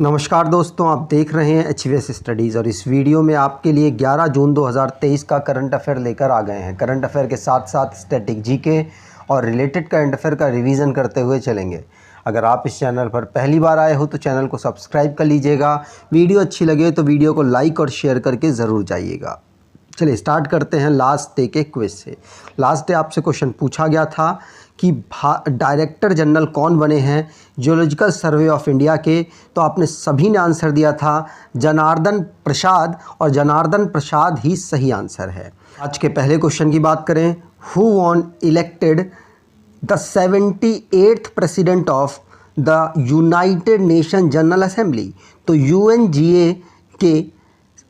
नमस्कार दोस्तों, आप देख रहे हैं HVS स्टडीज़ और इस वीडियो में आपके लिए 11 जून 2023 का करंट अफेयर लेकर आ गए हैं। करंट अफेयर के साथ साथ स्टैटिक जीके और रिलेटेड करंट अफेयर का रिवीजन करते हुए चलेंगे। अगर आप इस चैनल पर पहली बार आए हो तो चैनल को सब्सक्राइब कर लीजिएगा। वीडियो अच्छी लगे तो वीडियो को लाइक और शेयर करके ज़रूर जाइएगा। चलिए स्टार्ट करते हैं लास्ट डे के क्विज से। लास्ट डे आपसे क्वेश्चन पूछा गया था कि डायरेक्टर जनरल कौन बने हैं जियोलॉजिकल सर्वे ऑफ इंडिया के, तो आपने सभी ने आंसर दिया था जनार्दन प्रसाद, और जनार्दन प्रसाद ही सही आंसर है। आज के पहले क्वेश्चन की बात करें, who won elected the 78th president of the United nation general assembly. तो UNGA के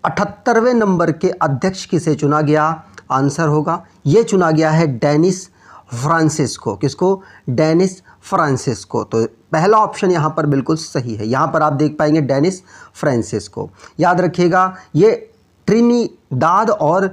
78वें नंबर के अध्यक्ष किसे चुना गया? आंसर होगा ये चुना गया है डेनिस फ्रांसिस्को। किसको? Dennis Francisco. तो पहला ऑप्शन यहाँ पर बिल्कुल सही है। यहाँ पर आप देख पाएंगे डेनिस फ्रांसिस्को। याद रखिएगा ये ट्रिनिडाद और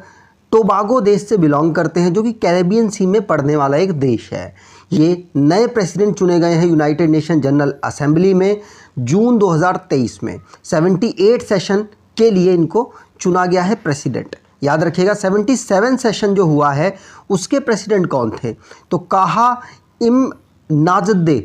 टोबागो देश से बिलोंग करते हैं, जो कि कैरेबियन सी में पड़ने वाला एक देश है। ये नए प्रेसिडेंट चुने गए हैं यूनाइटेड नेशन जनरल असेंबली में जून 2023 में। 78 सेशन के लिए इनको चुना गया है प्रेसिडेंट। याद रखिएगा 77 सेशन जो हुआ है उसके प्रेसिडेंट कौन थे? तो काहा इम नाजदे,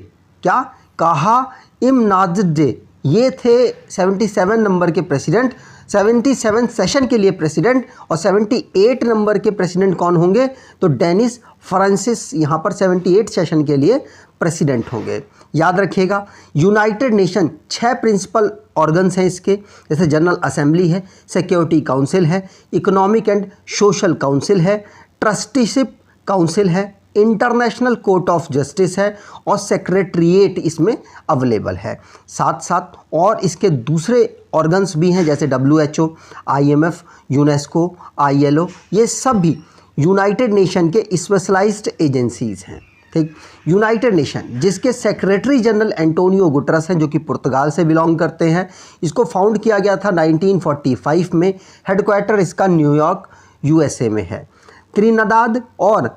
क्या काहा इम नाजदे, ये थे 77 नंबर के प्रेसिडेंट, 77 सेशन के लिए प्रेसिडेंट। और 78 नंबर के प्रेसिडेंट कौन होंगे? तो डेनिस फ्रांसिस यहाँ पर 78 सेशन के लिए प्रेसिडेंट होंगे। याद रखिएगा यूनाइटेड नेशन 6 प्रिंसिपल ऑर्गन्स हैं इसके, जैसे जनरल असेंबली है, सिक्योरिटी काउंसिल है, इकोनॉमिक एंड सोशल काउंसिल है, ट्रस्टीशिप काउंसिल है, इंटरनेशनल कोर्ट ऑफ जस्टिस है और सेक्रेटरीट इसमें अवेलेबल है। साथ साथ और इसके दूसरे ऑर्गन्स भी हैं, जैसे WHO, IMF, यूनेस्को, ILO, ये सब भी यूनाइटेड नेशन के स्पेशलाइज्ड एजेंसीज़ हैं। ठीक, यूनाइटेड नेशन जिसके सेक्रेटरी जनरल एंटोनियो गुटरस हैं, जो कि पुर्तगाल से बिलोंग करते हैं। इसको फाउंड किया गया था 1945 में। हेडक्वार्टर इसका न्यूयॉर्क USA में है। त्रिनिदाद और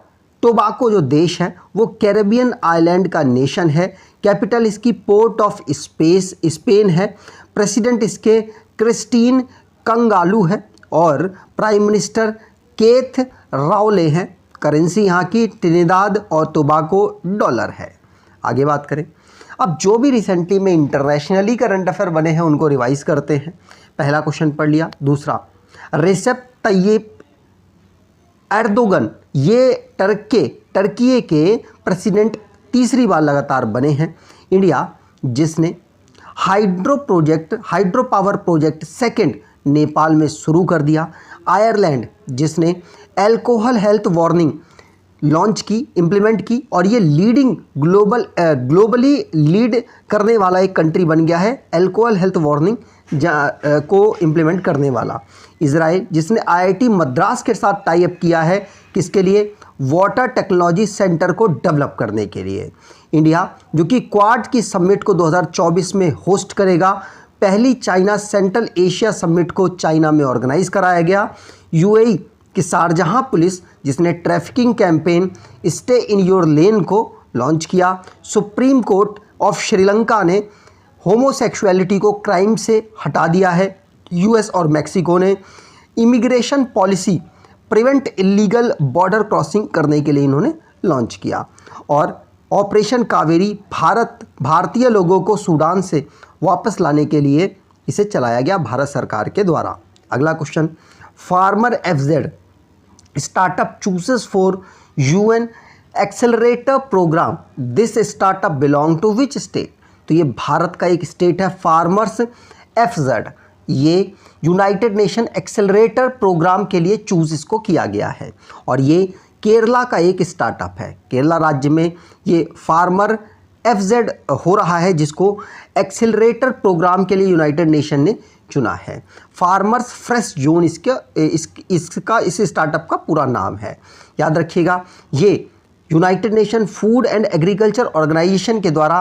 टोबाको जो देश है वो कैरेबियन आइलैंड का नेशन है। कैपिटल इसकी पोर्ट ऑफ स्पेन है। प्रेसिडेंट इसके क्रिस्टीन कंगालू है और प्राइम मिनिस्टर केथ राउले हैं। करेंसी यहाँ की ट्रिनिदाद और टोबाको डॉलर है। आगे बात करें, अब जो भी रिसेंटली में इंटरनेशनली करंट अफेयर बने हैं उनको रिवाइज करते हैं। पहला क्वेश्चन पढ़ लिया। दूसरा, रेसेप तय्यिप एर्दोगन ये टर्की के प्रेसिडेंट तीसरी बार लगातार बने हैं। इंडिया जिसने hydro power project second Nepal में शुरू कर दिया। आयरलैंड जिसने अल्कोहल हेल्थ वार्निंग लॉन्च की, इम्प्लीमेंट की, और ये ग्लोबली लीड करने वाला एक कंट्री बन गया है अल्कोहल हेल्थ वार्निंग को इम्प्लीमेंट करने वाला। इजराइल जिसने IIT मद्रास के साथ टाई अप किया है, किसके लिए? वाटर टेक्नोलॉजी सेंटर को डेवलप करने के लिए। इंडिया जो कि क्वाड की समिट को 2024 में होस्ट करेगा। पहली चाइना सेंट्रल एशिया समिट को चाइना में ऑर्गेनाइज कराया गया। UAE की शारजहां पुलिस जिसने trafficking campaign stay in your lane को लॉन्च किया। सुप्रीम कोर्ट ऑफ श्रीलंका ने होमोसेक्सुअलिटी को क्राइम से हटा दिया है। US और मैक्सिको ने immigration policy prevent illegal border crossing करने के लिए इन्होंने लॉन्च किया। और ऑपरेशन कावेरी भारतीय लोगों को सूडान से वापस लाने के लिए इसे चलाया गया भारत सरकार के द्वारा। अगला question, farmer FZ startup chooses for UN accelerator program. This startup belong to which state? तो ये भारत का एक स्टेट है फार्मर्स FZ। ये यूनाइटेड नेशन एक्सेलरेटर प्रोग्राम के लिए चूज इसको किया गया है और ये केरला का एक स्टार्टअप है। केरला राज्य में ये फार्मर FZ हो रहा है, जिसको एक्सेलरेटर प्रोग्राम के लिए यूनाइटेड नेशन ने चुना है। फार्मर्स फ्रेश जोन इस स्टार्टअप का पूरा नाम है। याद रखिएगा ये United Nation food and agriculture organisation के द्वारा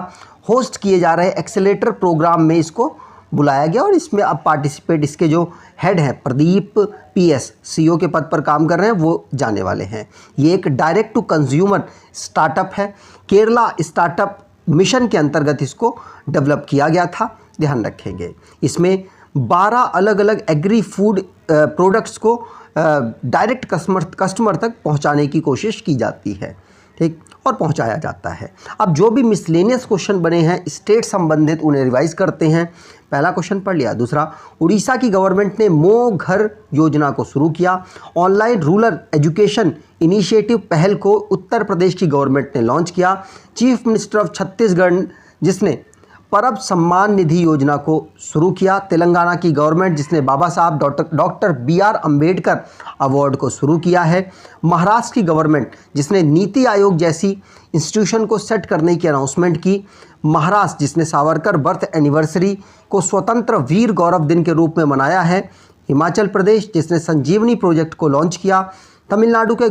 होस्ट किए जा रहे एक्सेलरेटर प्रोग्राम में इसको बुलाया गया। और इसमें अब पार्टिसिपेट इसके जो हेड हैं प्रदीप PS CEO के पद पर काम कर रहे हैं, वो जाने वाले हैं। ये एक डायरेक्ट टू कंज्यूमर स्टार्टअप है। केरला स्टार्टअप मिशन के अंतर्गत इसको डेवलप किया गया था। ध्यान रखेंगे। इसमें 12 अलग अलग एग्री फूड प्रोडक्ट्स को डायरेक्ट कस्टमर तक पहुंचाने की कोशिश की जाती है, ठीक, और पहुंचाया जाता है। अब जो भी मिसलेनियस क्वेश्चन बने हैं स्टेट संबंधित उन्हें रिवाइज करते हैं। पहला क्वेश्चन पढ़ लिया। दूसरा, उड़ीसा की गवर्नमेंट ने मो घर योजना को शुरू किया। ऑनलाइन रूरल एजुकेशन इनिशिएटिव पहल को उत्तर प्रदेश की गवर्नमेंट ने लॉन्च किया। चीफ मिनिस्टर ऑफ छत्तीसगढ़ जिसने परब सम्मान निधि योजना को शुरू किया। तेलंगाना की गवर्नमेंट जिसने बाबा साहब डॉक्टर BR अम्बेडकर अवार्ड को शुरू किया है। महाराष्ट्र की गवर्नमेंट जिसने नीति आयोग जैसी इंस्टीट्यूशन को सेट करने की अनाउंसमेंट की। महाराष्ट्र जिसने सावरकर बर्थ एनिवर्सरी को स्वतंत्र वीर गौरव दिन के रूप में मनाया है। हिमाचल प्रदेश जिसने संजीवनी प्रोजेक्ट को लॉन्च किया। तमिलनाडु के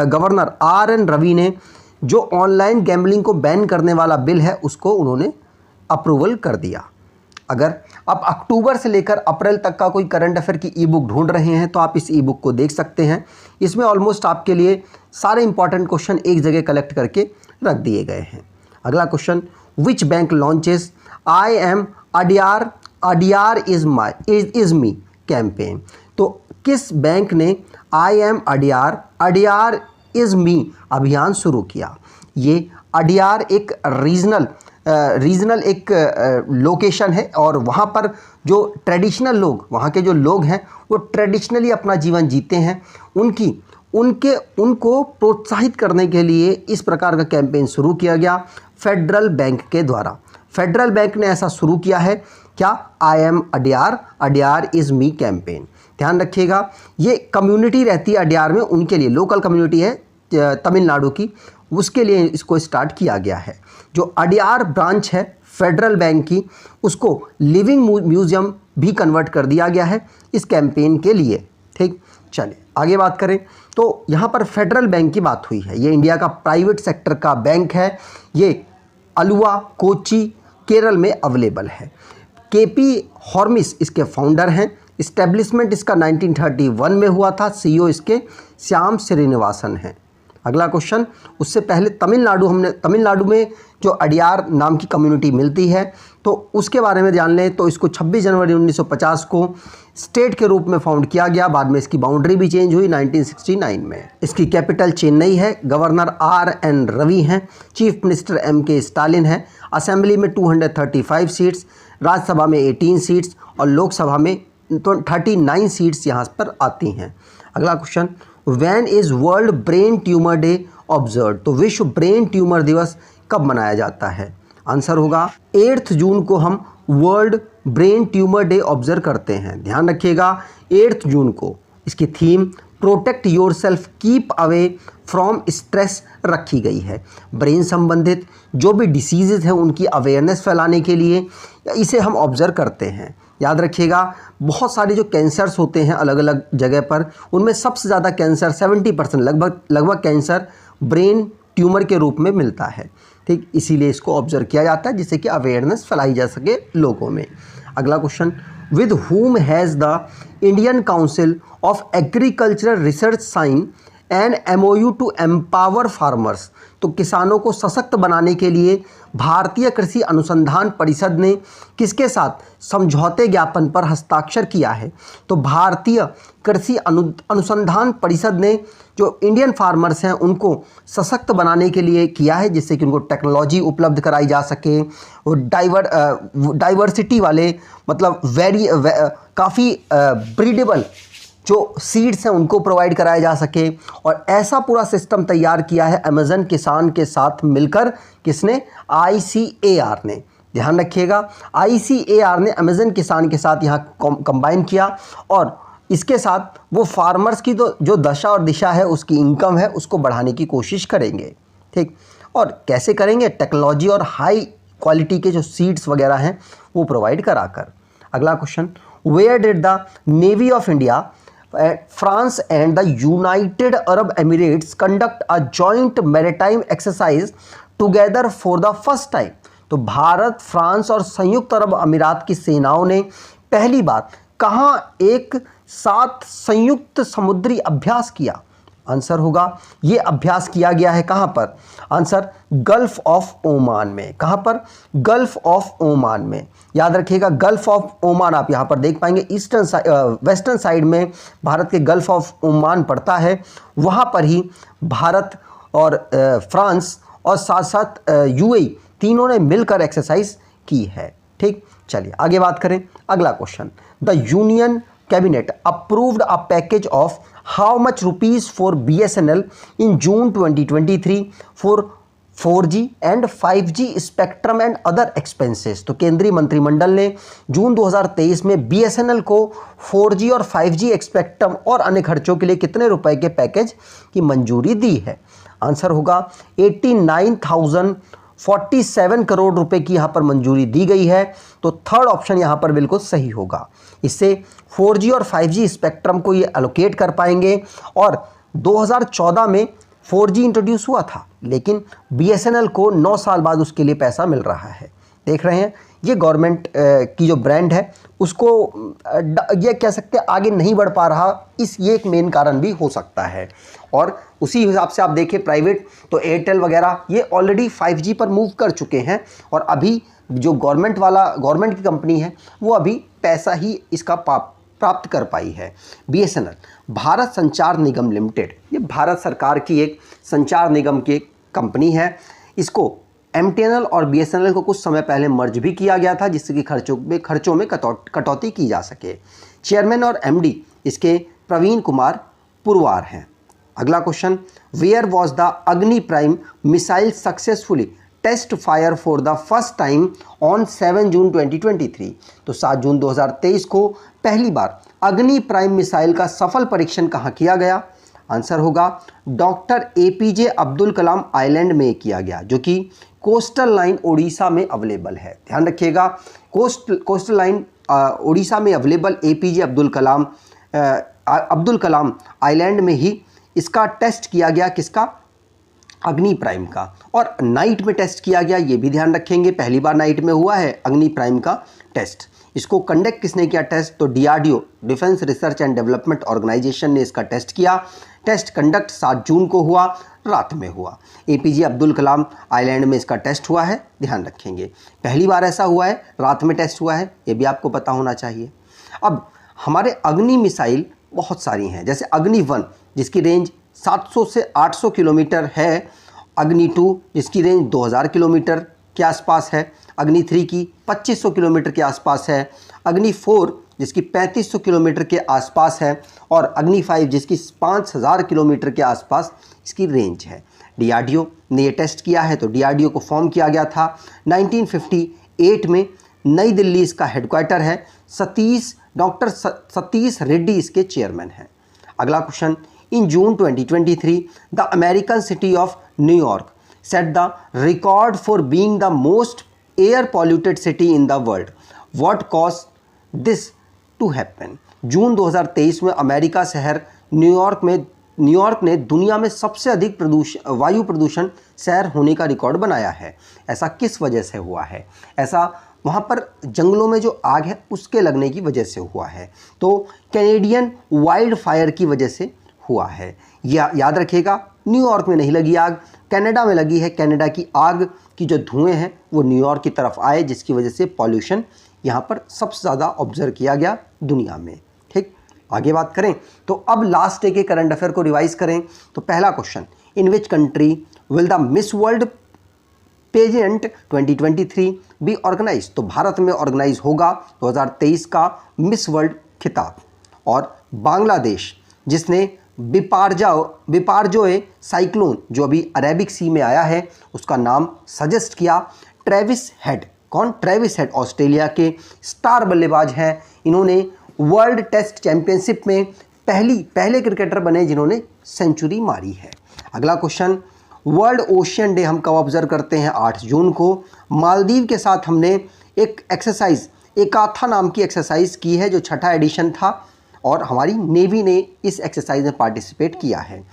गवर्नर RN रवि ने जो ऑनलाइन गैम्बलिंग को बैन करने वाला बिल है उसको उन्होंने अप्रूवल कर दिया। अगर आप अक्टूबर से लेकर अप्रैल तक का कोई करंट अफेयर की ई बुक ढूंढ रहे हैं तो आप इस ई बुक को देख सकते हैं। इसमें ऑलमोस्ट आपके लिए सारे इंपॉर्टेंट क्वेश्चन एक जगह कलेक्ट करके रख दिए गए हैं। अगला question, which bank launches I am Adyar is me campaign. तो किस बैंक ने I am Adyar is me अभियान शुरू किया। ये अडियार एक रीजनल एक लोकेशन है और वहाँ पर जो ट्रेडिशनल लोग, वहाँ के जो लोग हैं वो ट्रेडिशनली अपना जीवन जीते हैं। उनको प्रोत्साहित करने के लिए इस प्रकार का कैंपेन शुरू किया गया फेडरल बैंक के द्वारा। फेडरल बैंक ने ऐसा शुरू किया है क्या, I am Adyar is me campaign. ध्यान रखिएगा, ये कम्युनिटी रहती है अडियार में, उनके लिए लोकल कम्युनिटी है तमिलनाडु की, उसके लिए इसको स्टार्ट किया गया है। जो अडियार ब्रांच है फेडरल बैंक की उसको लिविंग म्यूजियम भी कन्वर्ट कर दिया गया है इस कैंपेन के लिए, ठीक। चलिए आगे बात करें तो यहाँ पर फेडरल बैंक की बात हुई है। ये इंडिया का प्राइवेट सेक्टर का बैंक है। ये अलुवा, कोची, केरल में अवेलेबल है। KP हॉर्मिस इसके फाउंडर हैं। इस्टेब्लिशमेंट इसका 1931 में हुआ था। CEO इसके श्याम श्रीनिवासन हैं। अगला क्वेश्चन, उससे पहले तमिलनाडु में जो अडियार नाम की कम्युनिटी मिलती है तो उसके बारे में जान लें। तो इसको 26 जनवरी 1950 को स्टेट के रूप में फाउंड किया गया। बाद में इसकी बाउंड्री भी चेंज हुई 1969 में। इसकी कैपिटल चेन्नई है। गवर्नर RN रवि हैं। चीफ मिनिस्टर MK स्टालिन है। असेंबली में 235 सीट्स, राज्यसभा में 18 सीट्स और लोकसभा में 39 सीट्स यहाँ पर आती हैं। अगला question, when is world brain tumour day observe. तो विश्व ब्रेन ट्यूमर दिवस कब मनाया जाता है। आंसर होगा 8 जून को हम world brain tumour day observe करते हैं। ध्यान रखिएगा 8 जून को। इसकी theme protect yourself keep away from stress रखी गई है। ब्रेन संबंधित जो भी डिसीजेज हैं उनकी अवेयरनेस फैलाने के लिए इसे हम ऑब्जर्व करते हैं। याद रखिएगा बहुत सारे जो कैंसर्स होते हैं अलग अलग जगह पर, उनमें सबसे ज़्यादा कैंसर 70% लगभग कैंसर ब्रेन ट्यूमर के रूप में मिलता है, ठीक। इसीलिए इसको ऑब्जर्व किया जाता है जिससे कि अवेयरनेस फैलाई जा सके लोगों में। अगला question, with whom has the Indian Council of Agricultural Research signed an MOU to empower farmers। तो किसानों को सशक्त बनाने के लिए भारतीय कृषि अनुसंधान परिषद ने किसके साथ समझौते ज्ञापन पर हस्ताक्षर किया है। तो भारतीय कृषि अनुसंधान परिषद ने जो इंडियन फार्मर्स हैं उनको सशक्त बनाने के लिए किया है जिससे कि उनको टेक्नोलॉजी उपलब्ध कराई जा सके और डाइवर्सिटी वाले मतलब काफ़ी ब्रीडेबल जो सीड्स हैं उनको प्रोवाइड कराया जा सके। और ऐसा पूरा सिस्टम तैयार किया है अमेज़न किसान के साथ मिलकर। किसने? ICAR ने। ध्यान रखिएगा ICAR ने अमेज़न किसान के साथ यहाँ कंबाइन किया और इसके साथ वो फार्मर्स की तो जो दशा और दिशा है उसकी इनकम है उसको बढ़ाने की कोशिश करेंगे, ठीक। और कैसे करेंगे? टेक्नोलॉजी और हाई क्वालिटी के जो सीड्स वगैरह हैं वो प्रोवाइड कराकर। अगला question, where did the navy of India France and the United Arab Emirates conduct a joint maritime exercise together for the first time। तो भारत, फ्रांस और संयुक्त अरब अमीरात की सेनाओं ने पहली बार कहाँ एक साथ संयुक्त समुद्री अभ्यास किया? आंसर होगा ये अभ्यास किया गया है कहाँ पर? आंसर गल्फ ऑफ ओमान में। कहाँ पर? गल्फ ऑफ ओमान में। याद रखिएगा गल्फ ऑफ ओमान आप यहाँ पर देख पाएंगे वेस्टर्न साइड में भारत के गल्फ ऑफ ओमान पड़ता है, वहाँ पर ही भारत और फ्रांस और साथ साथ यूएई तीनों ने मिलकर एक्सरसाइज की है। ठीक, चलिए आगे बात करें। अगला question, the union cabinet approved a package of how much rupees for BSNL in June 2023 for 4G and 5G spectrum and other expenses. तो केंद्रीय मंत्रिमंडल ने जून 2023 में BSNL को 4G और 5G स्पेक्ट्रम और अन्य खर्चों के लिए कितने रुपए के पैकेज की मंजूरी दी है? आंसर होगा 89,047 करोड़ रुपए की यहाँ पर मंजूरी दी गई है। तो थर्ड ऑप्शन यहाँ पर बिल्कुल सही होगा। इससे 4G और 5G स्पेक्ट्रम को ये एलोकेट कर पाएंगे। और 2014 में 4G इंट्रोड्यूस हुआ था, लेकिन BSNL को 9 साल बाद उसके लिए पैसा मिल रहा है। देख रहे हैं ये गवर्नमेंट की जो ब्रांड है उसको ये कह सकते हैं आगे नहीं बढ़ पा रहा, ये एक मेन कारण भी हो सकता है। और उसी हिसाब से आप देखें प्राइवेट तो एयरटेल वगैरह ये ऑलरेडी 5G पर मूव कर चुके हैं, और अभी जो गवर्नमेंट की कंपनी है वो अभी पैसा ही इसका प्राप्त कर पाई है। BSNL भारत संचार निगम लिमिटेड, ये भारत सरकार की एक संचार निगम की कंपनी है। इसको MTNL और BSNL को कुछ समय पहले मर्ज भी किया गया था, जिससे कि खर्चों में कटौती की जा सके। चेयरमैन और MD इसके प्रवीण कुमार पुरवार हैं। अगला question, where was the Agni prime missile successfully test fire for the first time on 7 June 2023। तो 7 जून 2023 को पहली बार अग्नि प्राइम मिसाइल का सफल परीक्षण कहाँ किया गया? आंसर होगा doctor APJ Abdul Kalam island में किया गया, जो कि कोस्टल लाइन ओडिशा में अवेलेबल है। ध्यान रखिएगा कोस्टल लाइन ओडिशा में available APJ Abdul Kalam island में ही इसका टेस्ट किया गया। किसका? अग्नि प्राइम का। और नाइट में टेस्ट किया गया, ये भी ध्यान रखेंगे, पहली बार नाइट में हुआ है अग्नि प्राइम का टेस्ट। इसको कंडक्ट किसने किया टेस्ट? तो DRDO defence research and development organisation ने इसका टेस्ट किया। टेस्ट कंडक्ट 7 जून को हुआ, रात में हुआ। APJ अब्दुल कलाम आइलैंड में इसका टेस्ट हुआ है, ध्यान रखेंगे। पहली बार ऐसा हुआ है, रात में टेस्ट हुआ है, ये भी आपको पता होना चाहिए। अब हमारे अग्नि मिसाइल बहुत सारी हैं, जैसे अग्नि 1 जिसकी रेंज 700 से 800 किलोमीटर है, अग्नि 2 जिसकी रेंज 2000 किलोमीटर के आसपास है, अग्नि 3 की 2500 किलोमीटर के आसपास है, अग्नि 4 जिसकी 3500 किलोमीटर के आसपास है, और अग्नि 5 जिसकी 5000 किलोमीटर के आसपास इसकी रेंज है। DRDO ने ये टेस्ट किया है। तो DRDO को फॉर्म किया गया था 1958 में, नई दिल्ली इसका हेडक्वार्टर है। डॉक्टर सतीश रेड्डी इसके चेयरमैन हैं। अगला question, in June 2023 the American city of New York set the record for being the most air polluted city in the world. What caused this to happen? June 2023 में अमेरिका शहर New York ने दुनिया में सबसे अधिक वायु प्रदूषण शहर होने का रिकॉर्ड बनाया है। ऐसा किस वजह से हुआ है? ऐसा वहाँ पर जंगलों में जो आग है उसके लगने की वजह से हुआ है। तो कैनेडियन वाइल्ड फायर की वजह से हुआ है। याद रखिएगा न्यूयॉर्क में नहीं लगी आग, कनाडा में लगी है। कनाडा की आग की जो धुएं हैं वो न्यूयॉर्क की तरफ आए, जिसकी वजह से पॉल्यूशन यहाँ पर सबसे ज़्यादा ऑब्जर्व किया गया दुनिया में। ठीक, आगे बात करें तो अब लास्ट डे के करंट अफेयर को रिवाइज करें। तो पहला question, in which country will the Miss World pageant 2023 be organise? तो भारत में ऑर्गेनाइज होगा 2023 का मिस वर्ल्ड खिताब। और बांग्लादेश जिसने बिपारजोए साइक्लोन जो अभी अरेबिक सी में आया है उसका नाम सजेस्ट किया, ट्रेविस हेड। कौन? ट्रेविस हेड ऑस्ट्रेलिया के स्टार बल्लेबाज हैं। इन्होंने वर्ल्ड टेस्ट चैंपियनशिप में पहले क्रिकेटर बने जिन्होंने सेंचुरी मारी है। अगला क्वेश्चन, वर्ल्ड ओशियन डे हम कब ऑब्जर्व करते हैं? 8 जून को। मालदीव के साथ हमने एक एक्सरसाइज एकाथा नाम की एक्सरसाइज की है जो 6ठा एडिशन था, और हमारी नेवी ने इस एक्सरसाइज में पार्टिसिपेट किया है।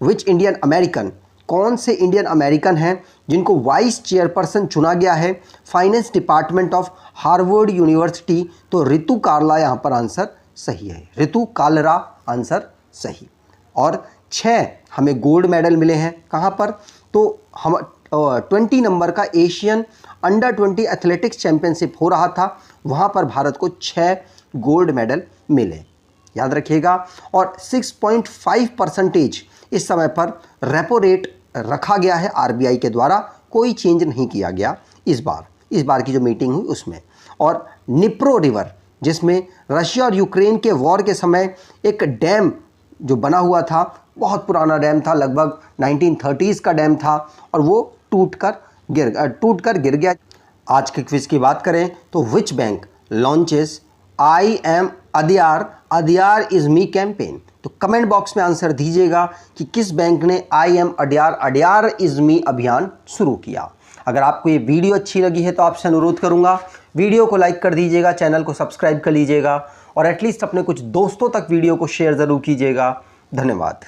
विच इंडियन अमेरिकन, कौन से इंडियन अमेरिकन हैं जिनको वाइस चेयरपर्सन चुना गया है finance department of Harvard university? तो ऋतु कार्ला यहाँ पर आंसर सही है, ऋतु कालरा आंसर सही। और 6 हमें गोल्ड मेडल मिले हैं। कहाँ पर? तो हम 20 नंबर का एशियन अंडर 20 एथलेटिक्स चैंपियनशिप हो रहा था, वहाँ पर भारत को 6 गोल्ड मेडल मिले, याद रखिएगा। और 6.5% इस समय पर रेपो रेट रखा गया है आरबीआई के द्वारा, कोई चेंज नहीं किया गया इस बार की जो मीटिंग हुई उसमें। और निप्रो रिवर, जिसमें रशिया और यूक्रेन के वॉर के समय एक डैम जो बना हुआ था, बहुत पुराना डैम था, लगभग 1930s का डैम था, और वो टूट कर गिर गया। आज के क्विज की बात करें तो which bank launches I am Adyar is me campaign? तो कमेंट बॉक्स में आंसर दीजिएगा कि किस बैंक ने I am Adyar is me अभियान शुरू किया। अगर आपको ये वीडियो अच्छी लगी है तो आपसे अनुरोध करूंगा, वीडियो को लाइक कर दीजिएगा, चैनल को सब्सक्राइब कर लीजिएगा, और एटलीस्ट अपने कुछ दोस्तों तक वीडियो को शेयर ज़रूर कीजिएगा। धन्यवाद।